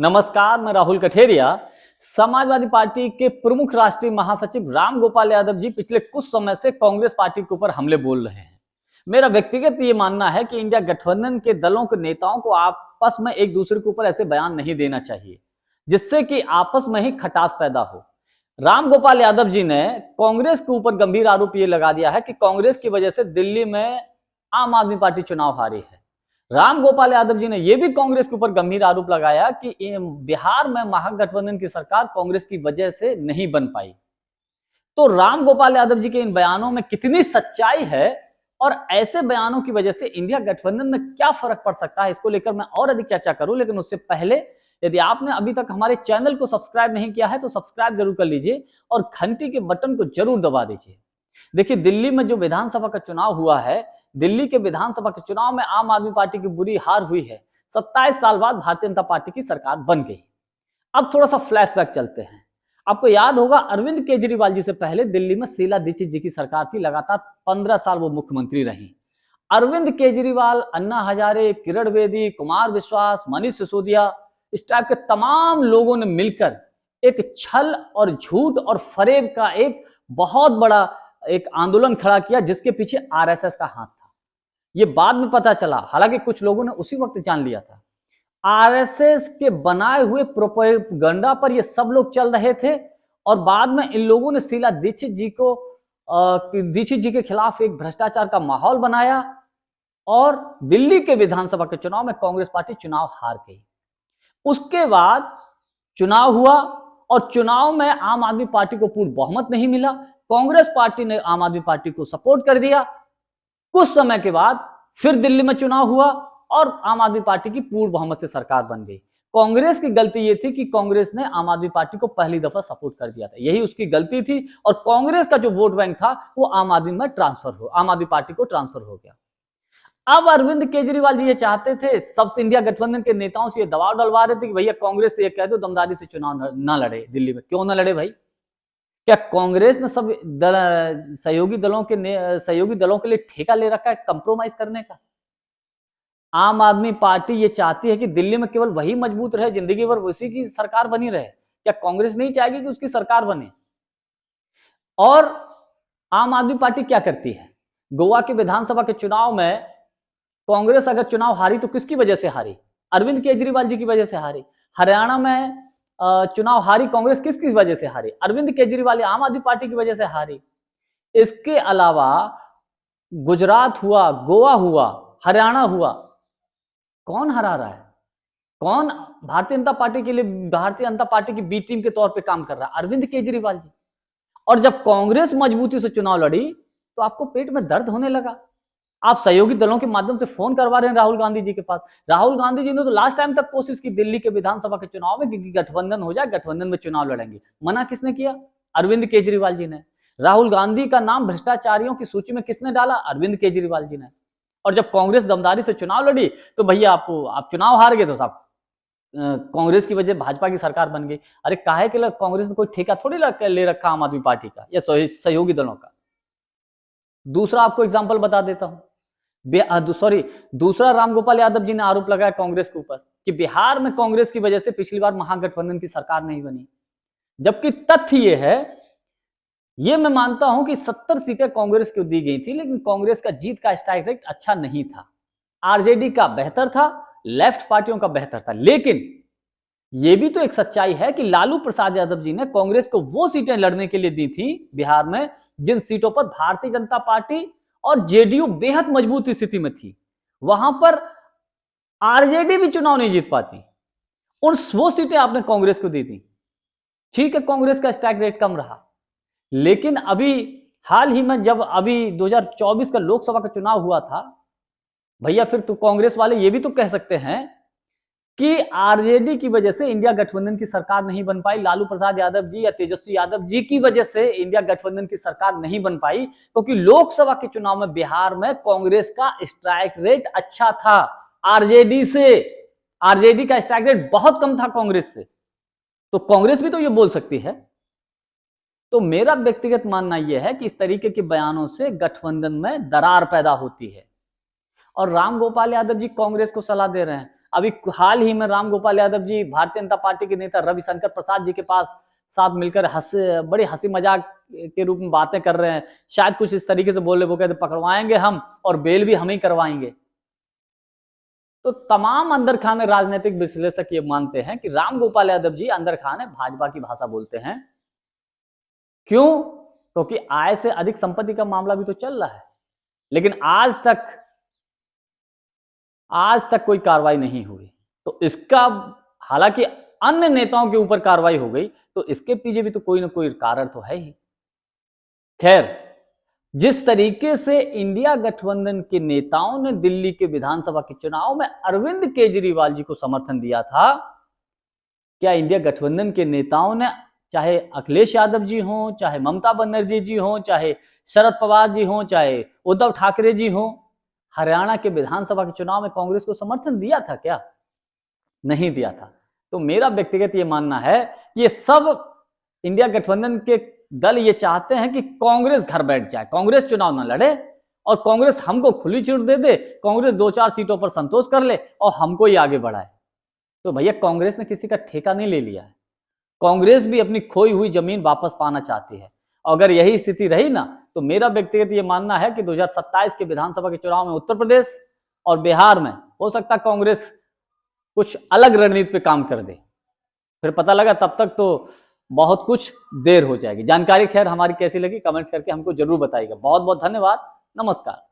नमस्कार, मैं राहुल कठेरिया। समाजवादी पार्टी के प्रमुख राष्ट्रीय महासचिव राम गोपाल यादव जी पिछले कुछ समय से कांग्रेस पार्टी के ऊपर हमले बोल रहे हैं। मेरा व्यक्तिगत ये मानना है कि इंडिया गठबंधन के दलों के नेताओं को आपस में एक दूसरे के ऊपर ऐसे बयान नहीं देना चाहिए जिससे कि आपस में ही खटास पैदा हो। राम गोपाल यादव जी ने कांग्रेस के ऊपर गंभीर आरोप ये लगा दिया है कि कांग्रेस की वजह से दिल्ली में आम आदमी पार्टी चुनाव हारी है। राम गोपाल यादव जी ने यह भी कांग्रेस के ऊपर गंभीर आरोप लगाया कि बिहार में महागठबंधन की सरकार कांग्रेस की वजह से नहीं बन पाई। तो राम गोपाल यादव जी के इन बयानों में कितनी सच्चाई है और ऐसे बयानों की वजह से इंडिया गठबंधन में क्या फर्क पड़ सकता है, इसको लेकर मैं और अधिक चर्चा करूं। लेकिन उससे पहले यदि आपने अभी तक हमारे चैनल को सब्सक्राइब नहीं किया है तो सब्सक्राइब जरूर कर लीजिए और घंटी के बटन को जरूर दबा दीजिए। देखिए, दिल्ली में जो विधानसभा का चुनाव हुआ है, दिल्ली के विधानसभा के चुनाव में आम आदमी पार्टी की बुरी हार हुई है। 27 साल बाद भारतीय जनता पार्टी की सरकार बन गई। अब थोड़ा सा फ्लैशबैक चलते हैं। आपको याद होगा, अरविंद केजरीवाल जी से पहले दिल्ली में शीला दीक्षित जी की सरकार थी। लगातार 15 साल वो मुख्यमंत्री रही। अरविंद केजरीवाल, अन्ना हजारे, किरण बेदी, कुमार विश्वास, मनीष सिसोदिया, इस टाइप के तमाम लोगों ने मिलकर एक छल और झूठ और फरेब का एक बहुत बड़ा एक आंदोलन खड़ा किया जिसके पीछे आरएसएस का हाथ था। ये बाद में पता चला, हालांकि कुछ लोगों ने उसी वक्त जान लिया था। आरएसएस के बनाए हुए प्रोपेगेंडा पर ये सब लोग चल रहे थे और बाद में इन लोगों ने शीला दीक्षित जी के खिलाफ एक भ्रष्टाचार का माहौल बनाया और दिल्ली के विधानसभा के चुनाव में कांग्रेस पार्टी चुनाव हार गई। उसके बाद चुनाव हुआ और चुनाव में आम आदमी पार्टी को पूर्ण बहुमत नहीं मिला। कांग्रेस पार्टी ने आम आदमी पार्टी को सपोर्ट कर दिया। कुछ समय के बाद फिर दिल्ली में चुनाव हुआ और आम आदमी पार्टी की पूर्ण बहुमत से सरकार बन गई। कांग्रेस की गलती यह थी कि कांग्रेस ने आम आदमी पार्टी को पहली दफा सपोर्ट कर दिया था, यही उसकी गलती थी। और कांग्रेस का जो वोट बैंक था वो आम आदमी पार्टी को ट्रांसफर हो गया। अब अरविंद केजरीवाल जी ये चाहते थे, सब इंडिया गठबंधन के नेताओं से ये दबाव डलवा रहे थे कि भैया कांग्रेस से ये कह दो दमदारी से चुनाव ना लड़े दिल्ली में। क्यों ना लड़े भाई? क्या कांग्रेस ने सब सहयोगी दलों के लिए ठेका ले रखा है कंप्रोमाइज करने का? आम आदमी पार्टी ये चाहती है कि दिल्ली में केवल वही मजबूत रहे, जिंदगी भर उसी की सरकार बनी रहे। क्या कांग्रेस नहीं चाहेगी कि उसकी सरकार बने? और आम आदमी पार्टी क्या करती है? गोवा के विधानसभा के चुनाव में कांग्रेस अगर चुनाव हारी तो किसकी वजह से हारी? अरविंद केजरीवाल जी की वजह से हारी। हरियाणा में चुनाव हारी कांग्रेस किसकी वजह से हारी? अरविंद केजरीवाल आम आदमी पार्टी की वजह से हारी। इसके अलावा गुजरात हुआ, गोवा हुआ, हरियाणा हुआ, कौन हरा रहा है? कौन भारतीय जनता पार्टी की बी टीम के तौर पे काम कर रहा है? अरविंद केजरीवाल जी। और जब कांग्रेस मजबूती से चुनाव लड़ी तो आपको पेट में दर्द होने लगा। आप सहयोगी दलों के माध्यम से फोन करवा रहे हैं राहुल गांधी जी के पास। राहुल गांधी जी ने तो लास्ट टाइम तक कोशिश की दिल्ली के विधानसभा के चुनाव में कि गठबंधन हो जाए, गठबंधन में चुनाव लड़ेंगे। मना किसने किया? अरविंद केजरीवाल जी ने। राहुल गांधी का नाम भ्रष्टाचारियों की सूची में किसने डाला? अरविंद केजरीवाल जी ने। और जब कांग्रेस दमदारी से चुनाव लड़ी तो भैया आप चुनाव हार गए तो साहब कांग्रेस की वजह भाजपा की सरकार बन गई। अरे काहे के लिए? कांग्रेस ने कोई ठेका थोड़ी ले रखा आम आदमी पार्टी का या सहयोगी दलों का। दूसरा आपको एग्जाम्पल बता देता हूं। दूसरा राम गोपाल यादव जी ने आरोप लगाया कांग्रेस के ऊपर कि बिहार में कांग्रेस की वजह से पिछली बार महागठबंधन की सरकार नहीं बनी। जबकि तथ्य यह है, यह मैं मानता हूं कि 70 सीटें कांग्रेस को दी गई थी, लेकिन कांग्रेस का जीत का स्ट्राइक रेट अच्छा नहीं था। आरजेडी का बेहतर था, लेफ्ट पार्टियों का बेहतर था। लेकिन यह भी तो एक सच्चाई है कि लालू प्रसाद यादव जी ने कांग्रेस को वो सीटें लड़ने के लिए दी थी बिहार में जिन सीटों पर भारतीय जनता पार्टी और जेडीयू बेहद मजबूत स्थिति में थी। वहां पर आरजेडी भी चुनाव नहीं जीत पाती। वो सीटें आपने कांग्रेस को दी थी। ठीक है, कांग्रेस का स्ट्राइक रेट कम रहा, लेकिन अभी हाल ही में जब अभी 2024 का लोकसभा का चुनाव हुआ था, भैया फिर तो कांग्रेस वाले ये भी तो कह सकते हैं कि आरजेडी की वजह से इंडिया गठबंधन की सरकार नहीं बन पाई, लालू प्रसाद यादव जी या तेजस्वी यादव जी की वजह से इंडिया गठबंधन की सरकार नहीं बन पाई, क्योंकि लोकसभा के चुनाव में बिहार में कांग्रेस का स्ट्राइक रेट अच्छा था आरजेडी से। आरजेडी का स्ट्राइक रेट बहुत कम था कांग्रेस से। तो कांग्रेस भी तो ये बोल सकती है। तो मेरा व्यक्तिगत मानना यह है कि इस तरीके के बयानों से गठबंधन में दरार पैदा होती है। और राम गोपाल यादव जी कांग्रेस को सलाह दे रहे हैं, अभी हाल ही में राम गोपाल यादव जी भारतीय जनता पार्टी के नेता रविशंकर प्रसाद जी के पास साथ मिलकर बड़ी हंसी मजाक के रूप में बातें कर रहे हैं, शायद कुछ इस तरीके से बोल रहे, वो कहते पकड़वाएंगे हम और बेल भी हम ही करवाएंगे। तो तमाम अंदर खाने राजनीतिक विश्लेषक ये मानते हैं कि राम गोपाल यादव जी अंदर खाने भाजपा की भाषा बोलते हैं। क्यों? क्योंकि आय से अधिक संपत्ति का मामला भी तो चल रहा है, लेकिन आज तक कोई कार्रवाई नहीं हुई। तो इसका, हालांकि अन्य नेताओं के ऊपर कार्रवाई हो गई, तो इसके पीछे भी तो कोई ना कोई कारण तो है ही। खैर, जिस तरीके से इंडिया गठबंधन के नेताओं ने दिल्ली के विधानसभा के चुनाव में अरविंद केजरीवाल जी को समर्थन दिया था, क्या इंडिया गठबंधन के नेताओं ने, चाहे अखिलेश यादव जी हों, चाहे ममता बनर्जी जी हों, चाहे शरद पवार जी हों, चाहे उद्धव ठाकरे जी हों, हरियाणा के विधानसभा के चुनाव में कांग्रेस को समर्थन दिया था क्या? नहीं दिया था। तो मेरा व्यक्तिगत ये मानना है कि ये सब इंडिया गठबंधन के दल ये चाहते हैं कि कांग्रेस घर बैठ जाए, कांग्रेस चुनाव ना लड़े और कांग्रेस हमको खुली छूट दे दे, कांग्रेस 2-4 सीटों पर संतोष कर ले और हमको ही आगे बढ़ाए। तो भैया, कांग्रेस ने किसी का ठेका नहीं ले लिया है। कांग्रेस भी अपनी खोई हुई जमीन वापस पाना चाहती है। अगर यही स्थिति रही ना, तो मेरा व्यक्तिगत ये मानना है कि 2027 के विधानसभा के चुनाव में उत्तर प्रदेश और बिहार में हो सकता है कांग्रेस कुछ अलग रणनीति पे काम कर दे। फिर पता लगा, तब तक तो बहुत कुछ देर हो जाएगी। जानकारी खैर हमारी कैसी लगी कमेंट्स करके हमको जरूर बताइएगा। बहुत बहुत धन्यवाद। नमस्कार।